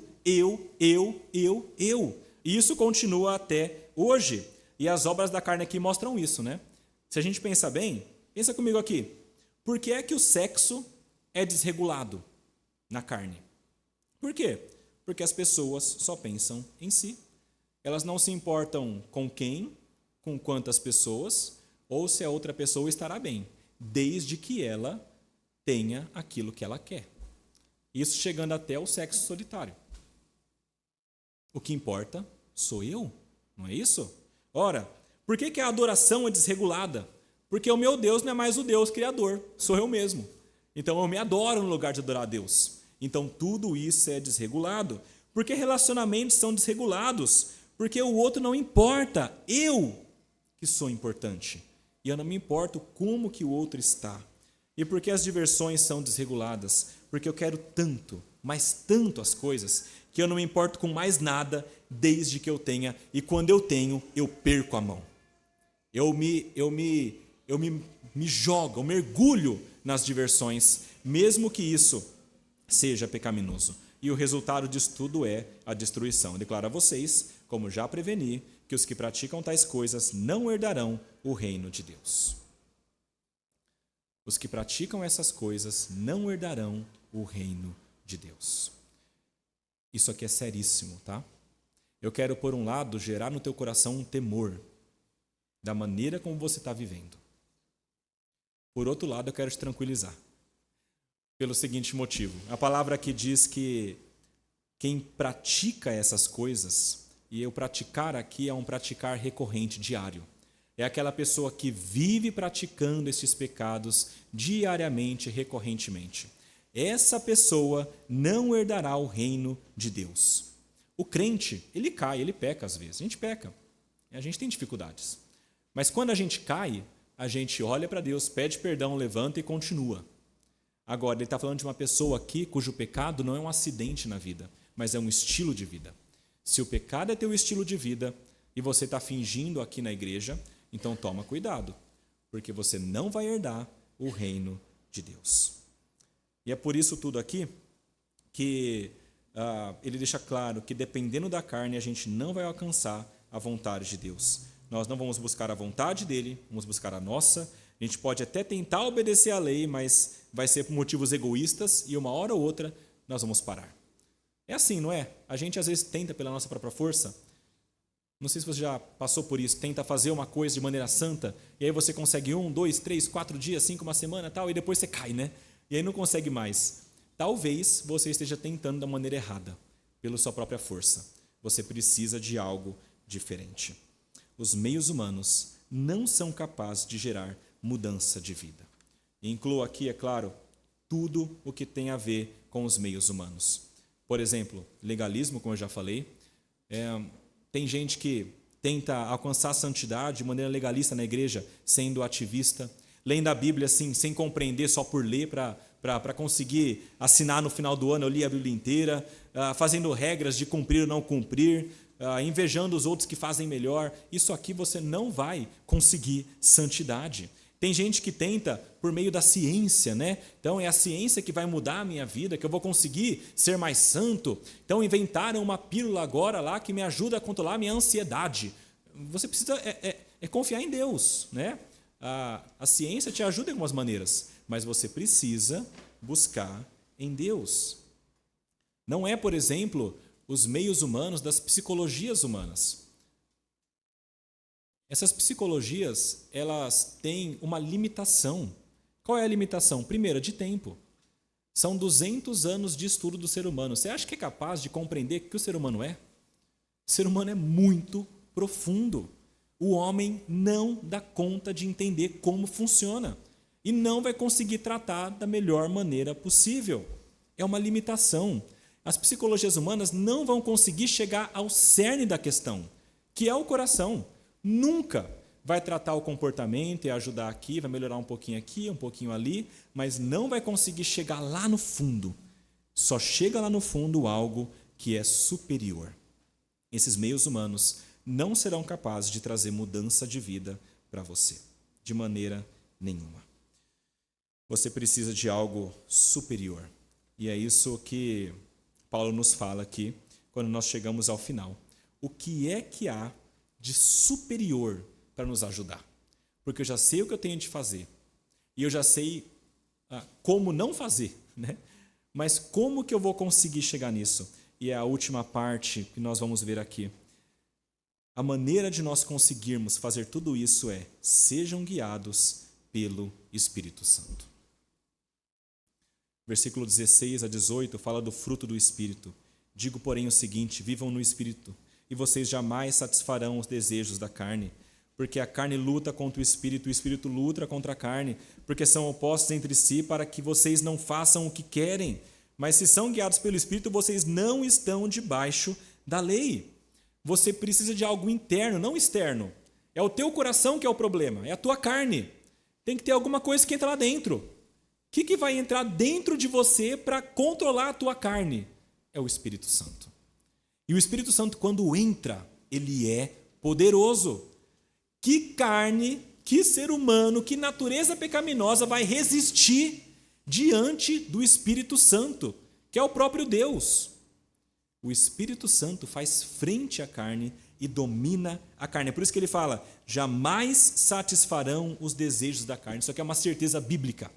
E isso continua até hoje. E as obras da carne aqui mostram isso, né? Se a gente pensar bem, pensa comigo aqui. Por que é que o sexo é desregulado na carne? Por quê? Porque as pessoas só pensam em si. Elas não se importam com quem, com quantas pessoas, ou se a outra pessoa estará bem, desde que ela tenha aquilo que ela quer. Isso chegando até o sexo solitário. O que importa sou eu, não é isso? Ora, por que a adoração é desregulada? Porque o meu Deus não é mais o Deus criador, sou eu mesmo. Então eu me adoro no lugar de adorar a Deus. Então tudo isso é desregulado. Porque relacionamentos são desregulados. Porque o outro não importa, eu que sou importante. E eu não me importo como que o outro está. E porque as diversões são desreguladas? Porque eu quero tanto, mas tanto as coisas, que eu não me importo com mais nada desde que eu tenha, e quando eu tenho, eu perco a mão. Eu me jogo, eu mergulho nas diversões, mesmo que isso seja pecaminoso. E o resultado disso tudo é a destruição. Eu declaro a vocês, como já preveni, que os que praticam tais coisas não herdarão o reino de Deus. Os que praticam essas coisas não herdarão o reino de Deus. Isso aqui é seríssimo, tá? Eu quero, por um lado, gerar no teu coração um temor da maneira como você está vivendo. Por outro lado, eu quero te tranquilizar. Pelo seguinte motivo. A palavra aqui diz que quem pratica essas coisas, e o praticar aqui é um praticar recorrente, diário. É aquela pessoa que vive praticando esses pecados diariamente, recorrentemente. Essa pessoa não herdará o reino de Deus. O crente, ele cai, ele peca às vezes. A gente peca, a gente tem dificuldades. Mas quando a gente cai, a gente olha para Deus, pede perdão, levanta e continua. Agora, ele está falando de uma pessoa aqui cujo pecado não é um acidente na vida, mas é um estilo de vida. Se o pecado é teu estilo de vida e você está fingindo aqui na igreja, então toma cuidado, porque você não vai herdar o reino de Deus. E é por isso tudo aqui que ele deixa claro que dependendo da carne a gente não vai alcançar a vontade de Deus. Nós não vamos buscar a vontade dele, vamos buscar a nossa. A gente pode até tentar obedecer à lei, mas vai ser por motivos egoístas e uma hora ou outra nós vamos parar. É assim, não é? A gente às vezes tenta pela nossa própria força. Não sei se você já passou por isso, tenta fazer uma coisa de maneira santa, e aí você consegue 1, 2, 3, 4 dias, 5, uma semana, tal, e depois você cai, né? E aí não consegue mais. Talvez você esteja tentando da maneira errada, pela sua própria força. Você precisa de algo diferente. Os meios humanos não são capazes de gerar mudança de vida. E incluo aqui, é claro, tudo o que tem a ver com os meios humanos. Por exemplo, legalismo, como eu já falei. Tem gente que tenta alcançar a santidade de maneira legalista na igreja, sendo ativista, lendo a Bíblia assim, sem compreender, só por ler, para conseguir assinar no final do ano, eu li a Bíblia inteira, fazendo regras de cumprir ou não cumprir, invejando os outros que fazem melhor. Isso aqui você não vai conseguir santidade. Tem gente que tenta por meio da ciência, né? Então é a ciência que vai mudar a minha vida, que eu vou conseguir ser mais santo. Então inventaram uma pílula agora lá que me ajuda a controlar a minha ansiedade. Você precisa confiar em Deus, né? A ciência te ajuda em algumas maneiras, mas você precisa buscar em Deus. Não é, por exemplo, os meios humanos das psicologias humanas. Essas psicologias, elas têm uma limitação. Qual é a limitação? Primeiro, de tempo. São 200 anos de estudo do ser humano. Você acha que é capaz de compreender o que o ser humano é? O ser humano é muito profundo. O homem não dá conta de entender como funciona e não vai conseguir tratar da melhor maneira possível. É uma limitação. As psicologias humanas não vão conseguir chegar ao cerne da questão, que é o coração. Nunca vai tratar o comportamento e ajudar aqui, vai melhorar um pouquinho aqui, um pouquinho ali, mas não vai conseguir chegar lá no fundo. Só chega lá no fundo algo que é superior. Esses meios humanos não serão capazes de trazer mudança de vida para você, de maneira nenhuma. Você precisa de algo superior. E é isso que Paulo nos fala aqui, quando nós chegamos ao final. O que é que há de superior para nos ajudar? Porque eu já sei o que eu tenho de fazer. E eu já sei como não fazer, né? Mas como que eu vou conseguir chegar nisso? E é a última parte que nós vamos ver aqui. A maneira de nós conseguirmos fazer tudo isso é: sejam guiados pelo Espírito Santo. Versículo 16 a 18 fala do fruto do Espírito. Digo, porém, o seguinte: vivam no Espírito, e vocês jamais satisfarão os desejos da carne, porque a carne luta contra o Espírito luta contra a carne, porque são opostos entre si, para que vocês não façam o que querem. Mas se são guiados pelo Espírito, vocês não estão debaixo da lei. Você precisa de algo interno, não externo. É o teu coração que é o problema, é a tua carne. Tem que ter alguma coisa que entra lá dentro. O que vai entrar dentro de você para controlar a tua carne? É o Espírito Santo. E o Espírito Santo, quando entra, ele é poderoso. Que carne, que ser humano, que natureza pecaminosa vai resistir diante do Espírito Santo, que é o próprio Deus? O Espírito Santo faz frente à carne e domina a carne. É por isso que ele fala, jamais satisfarão os desejos da carne. Isso aqui é uma certeza bíblica.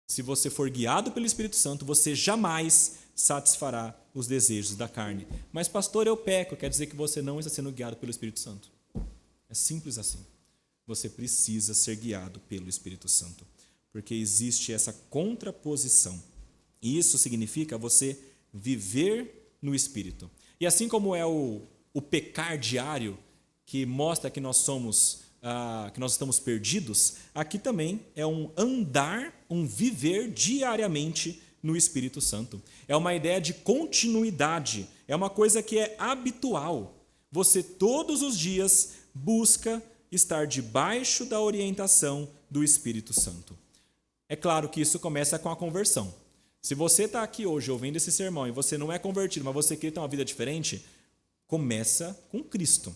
Se você for guiado pelo Espírito Santo, você jamais satisfará os desejos da carne. Mas, pastor, eu peco. Quer dizer que você não está sendo guiado pelo Espírito Santo. É simples assim. Você precisa ser guiado pelo Espírito Santo. Porque existe essa contraposição. E isso significa você viver no Espírito. E assim como é o pecar diário, que mostra que nós estamos perdidos, aqui também é um andar, um viver diariamente no Espírito Santo. É uma ideia de continuidade, é uma coisa que é habitual. Você todos os dias busca estar debaixo da orientação do Espírito Santo. É claro que isso começa com a conversão. Se você está aqui hoje ouvindo esse sermão e você não é convertido, mas você quer ter uma vida diferente, começa com Cristo.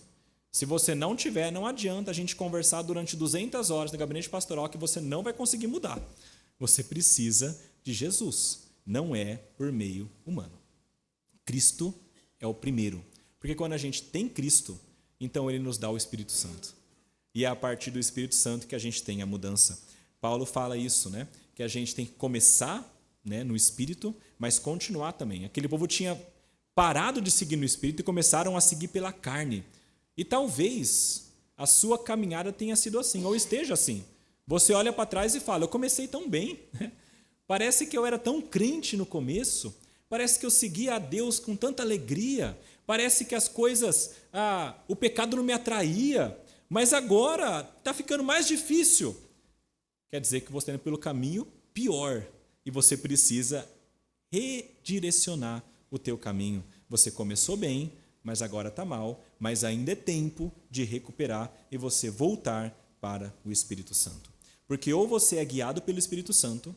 Se você não tiver, não adianta a gente conversar durante 200 horas no gabinete pastoral que você não vai conseguir mudar. Você precisa de Jesus, não é por meio humano. Cristo é o primeiro, porque quando a gente tem Cristo, então ele nos dá o Espírito Santo. E é a partir do Espírito Santo que a gente tem a mudança. Paulo fala isso, né? Que a gente tem que começar, né, no Espírito, mas continuar também. Aquele povo tinha parado de seguir no Espírito e começaram a seguir pela carne. E talvez a sua caminhada tenha sido assim, ou esteja assim. Você olha para trás e fala, eu comecei tão bem. Parece que eu era tão crente no começo. Parece que eu seguia a Deus com tanta alegria. Parece que as coisas, o pecado não me atraía. Mas agora está ficando mais difícil. Quer dizer que você está indo pelo caminho pior. E você precisa redirecionar o teu caminho. Você começou bem, mas agora está mal, mas ainda é tempo de recuperar e você voltar para o Espírito Santo. Porque ou você é guiado pelo Espírito Santo,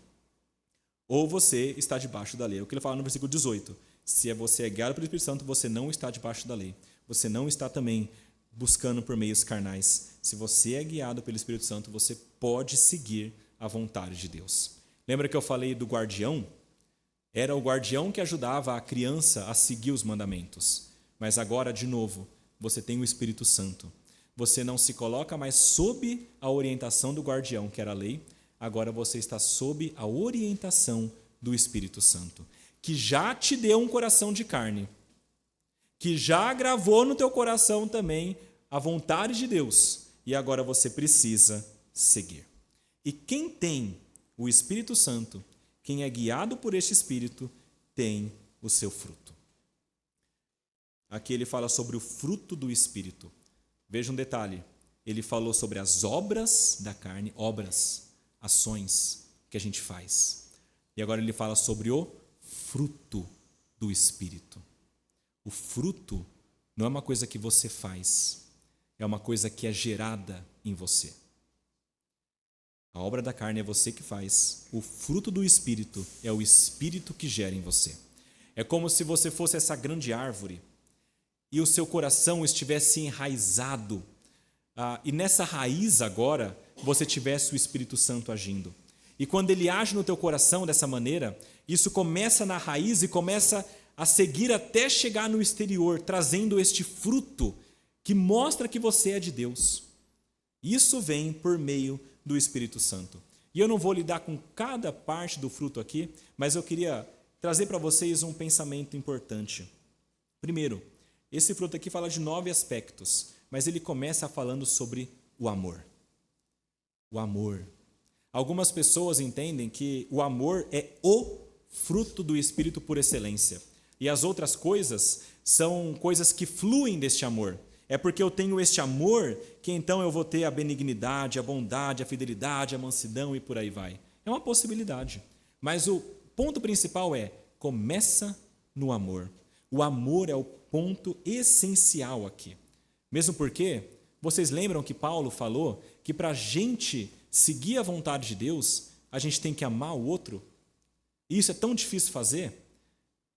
ou você está debaixo da lei. É o que ele fala no versículo 18. Se você é guiado pelo Espírito Santo, você não está debaixo da lei. Você não está também buscando por meios carnais. Se você é guiado pelo Espírito Santo, você pode seguir a vontade de Deus. Lembra que eu falei do guardião? Era o guardião que ajudava a criança a seguir os mandamentos. Mas agora, de novo, você tem o Espírito Santo. Você não se coloca mais sob a orientação do guardião, que era a lei. Agora você está sob a orientação do Espírito Santo, que já te deu um coração de carne, que já gravou no teu coração também a vontade de Deus. E agora você precisa seguir. E quem tem o Espírito Santo, quem é guiado por este Espírito, tem o seu fruto. Aqui ele fala sobre o fruto do Espírito. Veja um detalhe. Ele falou sobre as obras da carne, obras, ações que a gente faz. E agora ele fala sobre o fruto do Espírito. O fruto não é uma coisa que você faz, é uma coisa que é gerada em você. A obra da carne é você que faz. O fruto do Espírito é o Espírito que gera em você. É como se você fosse essa grande árvore e o seu coração estivesse enraizado. E nessa raiz agora, você tivesse o Espírito Santo agindo. E quando ele age no teu coração dessa maneira, isso começa na raiz e começa a seguir até chegar no exterior, trazendo este fruto que mostra que você é de Deus. Isso vem por meio do Espírito Santo. E eu não vou lidar com cada parte do fruto aqui, mas eu queria trazer para vocês um pensamento importante. Primeiro, esse fruto aqui fala de 9 aspectos, mas ele começa falando sobre o amor. O amor. Algumas pessoas entendem que o amor é o fruto do Espírito por excelência. E as outras coisas são coisas que fluem deste amor. É porque eu tenho este amor que então eu vou ter a benignidade, a bondade, a fidelidade, a mansidão e por aí vai. É uma possibilidade. Mas o ponto principal é, começa no amor. O amor é o ponto essencial aqui. Mesmo porque, vocês lembram que Paulo falou que para a gente seguir a vontade de Deus, a gente tem que amar o outro? E isso é tão difícil fazer?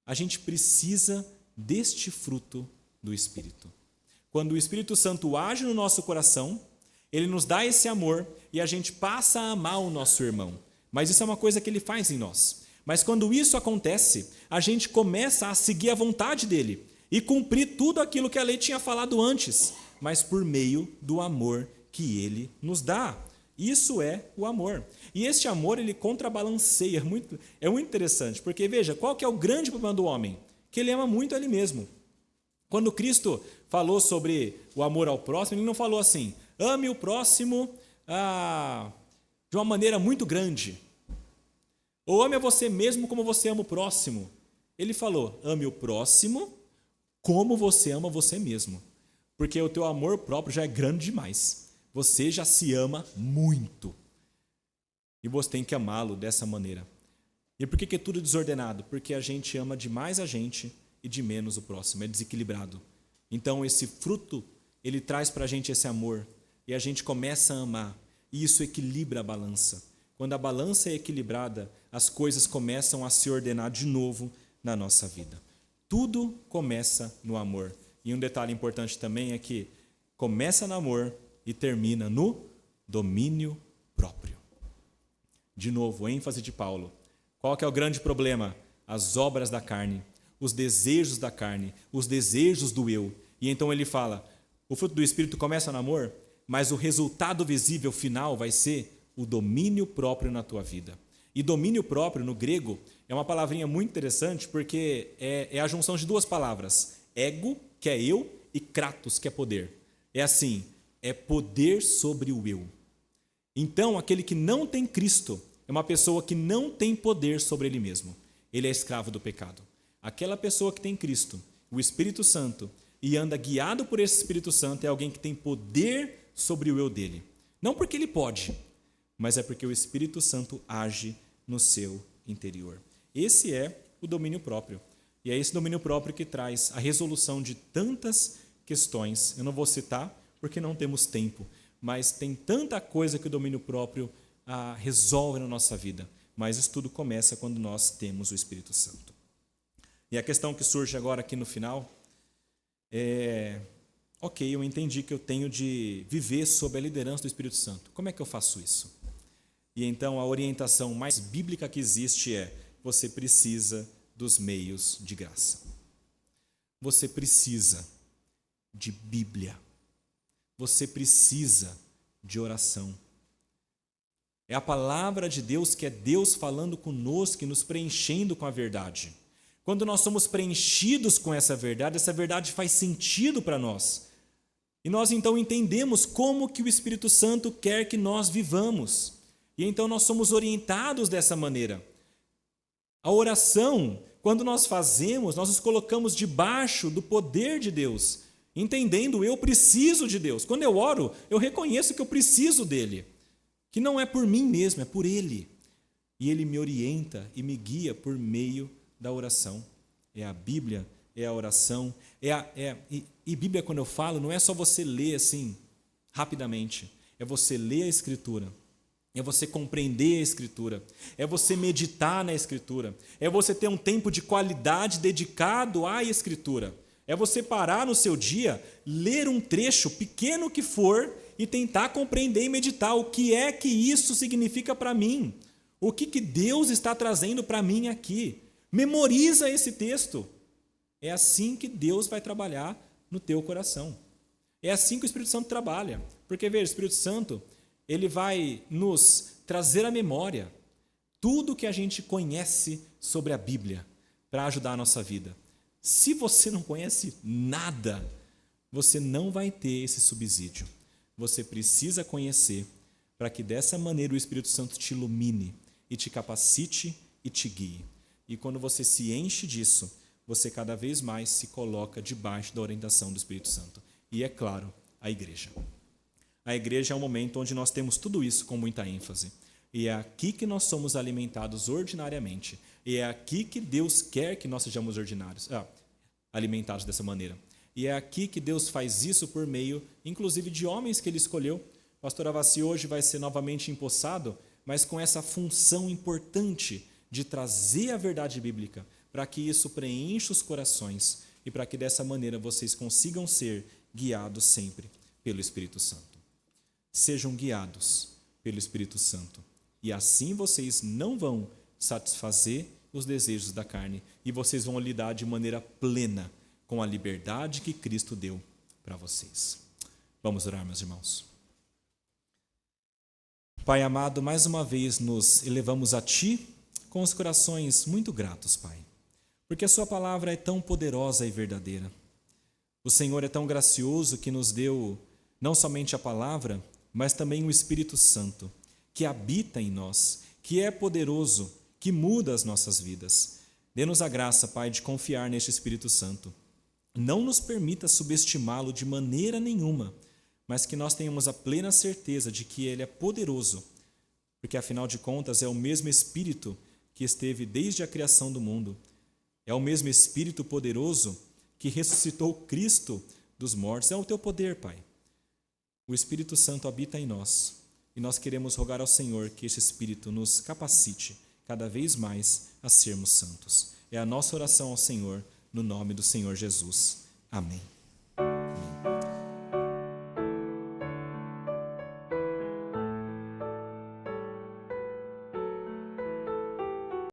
A gente precisa deste fruto do Espírito. Quando o Espírito Santo age no nosso coração, ele nos dá esse amor e a gente passa a amar o nosso irmão. Mas isso é uma coisa que ele faz em nós. Mas quando isso acontece, a gente começa a seguir a vontade dele. e cumprir tudo aquilo que a lei tinha falado antes, mas por meio do amor que ele nos dá. Isso é o amor. E este amor, ele contrabalanceia. É muito interessante, porque veja, qual que é o grande problema do homem? Que ele ama muito ele mesmo. Quando Cristo falou sobre o amor ao próximo, ele não falou assim, ame o próximo de uma maneira muito grande. Ou ame a você mesmo como você ama o próximo. Ele falou, ame o próximo como você ama você mesmo. Porque o teu amor próprio já é grande demais. Você já se ama muito. E você tem que amá-lo dessa maneira. E por que é tudo desordenado? Porque a gente ama demais a gente e de menos o próximo. É desequilibrado. Então esse fruto, ele traz para a gente esse amor. E a gente começa a amar. E isso equilibra a balança. Quando a balança é equilibrada, as coisas começam a se ordenar de novo na nossa vida. Tudo começa no amor. E um detalhe importante também é que começa no amor e termina no domínio próprio. De novo, ênfase de Paulo. Qual que é o grande problema? As obras da carne, os desejos da carne, os desejos do eu. E então ele fala, o fruto do Espírito começa no amor, mas o resultado visível final vai ser o domínio próprio na tua vida. E domínio próprio, no grego, é uma palavrinha muito interessante porque é a junção de duas palavras. Ego, que é eu, e kratos, que é poder. É assim, é poder sobre o eu. Então, aquele que não tem Cristo é uma pessoa que não tem poder sobre ele mesmo. Ele é escravo do pecado. Aquela pessoa que tem Cristo, o Espírito Santo, e anda guiado por esse Espírito Santo, é alguém que tem poder sobre o eu dele. Não porque ele pode, mas é porque o Espírito Santo age no seu interior. Esse é o domínio próprio. E é esse domínio próprio que traz a resolução de tantas questões. Eu não vou citar porque não temos tempo, mas tem tanta coisa que o domínio próprio resolve na nossa vida. Mas isso tudo começa quando nós temos o Espírito Santo. E a questão que surge agora aqui no final é... Ok, eu entendi que eu tenho de viver sob a liderança do Espírito Santo. Como é que eu faço isso? E então a orientação mais bíblica que existe é: você precisa dos meios de graça. Você precisa de Bíblia. Você precisa de oração. É a palavra de Deus que é Deus falando conosco e nos preenchendo com a verdade. Quando nós somos preenchidos com essa verdade faz sentido para nós. E nós então entendemos como que o Espírito Santo quer que nós vivamos. E então nós somos orientados dessa maneira. A oração, quando nós fazemos, nós nos colocamos debaixo do poder de Deus, entendendo eu preciso de Deus. Quando eu oro, eu reconheço que eu preciso dele, que não é por mim mesmo, é por ele. E ele me orienta e me guia por meio da oração. É a Bíblia, é a oração, e Bíblia, quando eu falo, não é só você ler assim, rapidamente, é você ler a Escritura, é você compreender a Escritura, é você meditar na Escritura, é você ter um tempo de qualidade dedicado à Escritura, é você parar no seu dia, ler um trecho, pequeno que for, e tentar compreender e meditar o que é que isso significa para mim, o que Deus está trazendo para mim aqui. Memoriza esse texto. É assim que Deus vai trabalhar no teu coração. É assim que o Espírito Santo trabalha. Porque, veja, o Espírito Santo, ele vai nos trazer à memória tudo que a gente conhece sobre a Bíblia para ajudar a nossa vida. Se você não conhece nada, você não vai ter esse subsídio. Você precisa conhecer para que dessa maneira o Espírito Santo te ilumine e te capacite e te guie. E quando você se enche disso, você cada vez mais se coloca debaixo da orientação do Espírito Santo. E é claro, a igreja. A igreja é um momento onde nós temos tudo isso com muita ênfase. E é aqui que nós somos alimentados ordinariamente. E é aqui que Deus quer que nós sejamos alimentados dessa maneira. E é aqui que Deus faz isso por meio, inclusive, de homens que Ele escolheu. O pastor Avassi hoje vai ser novamente empossado, mas com essa função importante de trazer a verdade bíblica, para que isso preencha os corações e para que dessa maneira vocês consigam ser guiados sempre pelo Espírito Santo. Sejam guiados pelo Espírito Santo e assim vocês não vão satisfazer os desejos da carne e vocês vão lidar de maneira plena com a liberdade que Cristo deu para vocês. Vamos orar, meus irmãos. Pai amado, mais uma vez nos elevamos a Ti com os corações muito gratos, Pai, porque a Sua palavra é tão poderosa e verdadeira. O Senhor é tão gracioso que nos deu não somente a palavra, mas também o Espírito Santo, que habita em nós, que é poderoso, que muda as nossas vidas. Dê-nos a graça, Pai, de confiar neste Espírito Santo. Não nos permita subestimá-lo de maneira nenhuma, mas que nós tenhamos a plena certeza de que Ele é poderoso, porque afinal de contas é o mesmo Espírito que esteve desde a criação do mundo. É o mesmo Espírito poderoso que ressuscitou Cristo dos mortos. É o Teu poder, Pai. O Espírito Santo habita em nós e nós queremos rogar ao Senhor que esse Espírito nos capacite cada vez mais a sermos santos. É a nossa oração ao Senhor, no nome do Senhor Jesus. Amém.